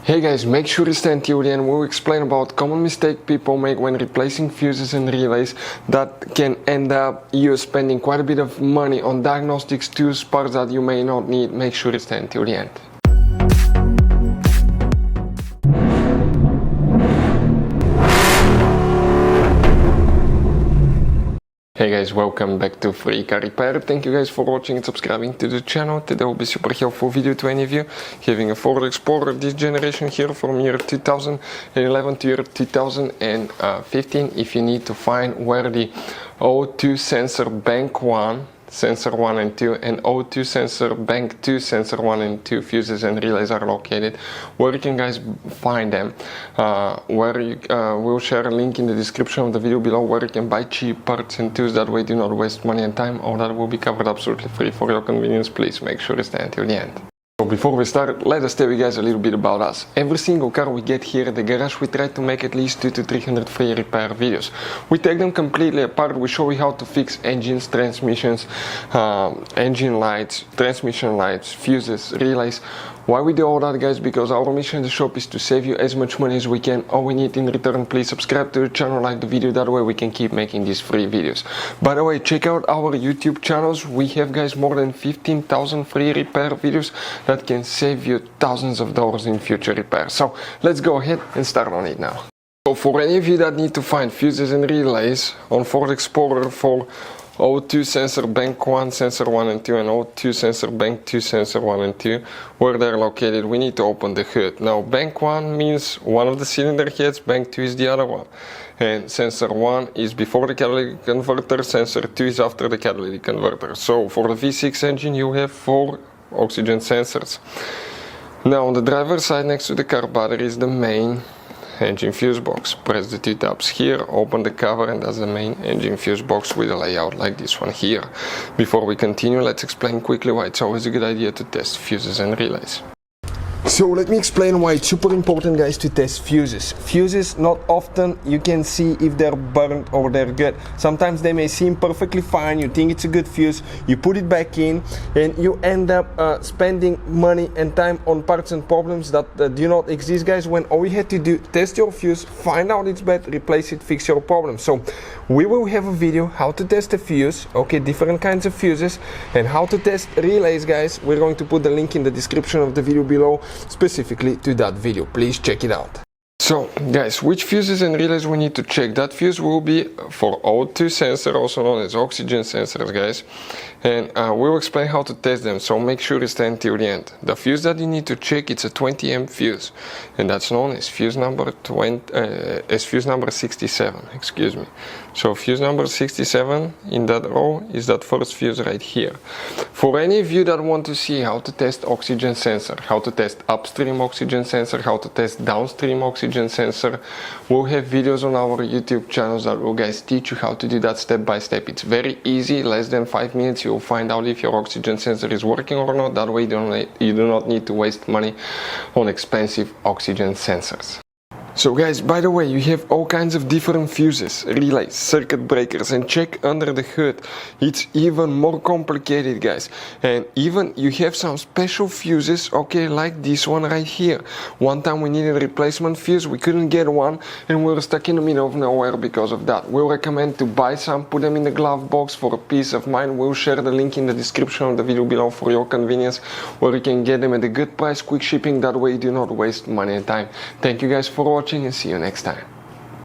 Hey guys, make sure to stay until the end. We'll explain about common mistake people make when replacing fuses and relays that can end up you spending quite a bit of money on diagnostics tools, parts that you may not need. Make sure to stay until the end. Hey guys, welcome back to Free Car Repair. Thank you guys for watching and subscribing to the channel. Today will be super helpful video to any of you having a Ford Explorer this generation here from year 2011 to year 2015. If you need to find where the O2 sensor bank 1 sensor 1 and 2 and O2 sensor bank 2 sensor 1 and 2 fuses and relays are located, where you can guys find them, we'll share a link in the description of the video below where you can buy cheap parts and tools. That way do not waste money and time. All that will be covered absolutely free for your convenience. Please make sure to stay until the end. So before we start, let us tell you guys a little bit about us. Every single car we get here at the garage, we try to make at least 200 to 300 free repair videos. We take them completely apart. We show you how to fix engines, transmissions, engine lights, transmission lights, fuses, relays. Why we do all that, guys? Because our mission in the shop is to save you as much money as we can. All we need in return, please subscribe to the channel, like the video, that way we can keep making these free videos. By the way, check out our YouTube channels. We have, guys, more than 15,000 free repair videos that can save you thousands of dollars in future repairs. So let's go ahead and start on it now. So for any of you that need to find fuses and relays on Ford Explorer for O2 sensor bank 1 sensor 1 and 2 and O2 sensor bank 2 sensor 1 and 2, where they're located, we need to open the hood. Now bank 1 means one of the cylinder heads, bank 2 is the other one, and sensor 1 is before the catalytic converter, sensor 2 is after the catalytic converter. So for the V6 engine you have 4 oxygen sensors. Now on the driver's side next to the car battery is the main engine fuse box. Press the two tabs here, open the cover, and that's the main engine fuse box with a layout like this one here. Before we continue, let's explain quickly why it's always a good idea to test fuses and relays. So let me explain why it's super important, guys, to test fuses. Fuses, not often you can see if they're burnt or they're good. Sometimes they may seem perfectly fine, you think it's a good fuse, you put it back in, and you end up spending money and time on parts and problems that do not exist, guys, when all you had to do, test your fuse, find out it's bad, replace it, fix your problem. So we will have a video how to test a fuse, okay, different kinds of fuses, and how to test relays, guys. We're going to put the link in the description of the video below specifically to that video. Please check it out. So guys, which fuses and relays we need to check? That fuse will be for O2 sensor, also known as oxygen sensors, guys, and we'll explain how to test them, so make sure to stay until the end. The fuse that you need to check, it's a 20 amp fuse, and that's known as fuse number 67, excuse me. So fuse number 67 in that row is that first fuse right here. For any of you that want to see how to test oxygen sensor, how to test upstream oxygen sensor, how to test downstream oxygen sensor, we'll have videos on our YouTube channels that will, guys, teach you how to do that step by step. It's very easy, less than 5 minutes you'll find out if your oxygen sensor is working or not. That way you do not need to waste money on expensive oxygen sensors. So guys, by the way, you have all kinds of different fuses, relays, circuit breakers, and check under the hood. It's even more complicated, guys. And even you have some special fuses, okay, like this one right here. One time we needed a replacement fuse, we couldn't get one, and we were stuck in the middle of nowhere because of that. We'll recommend to buy some, put them in the glove box for a peace of mind. We'll share the link in the description of the video below for your convenience, where you can get them at a good price, quick shipping. That way you do not waste money and time. Thank you guys for watching, and see you next time.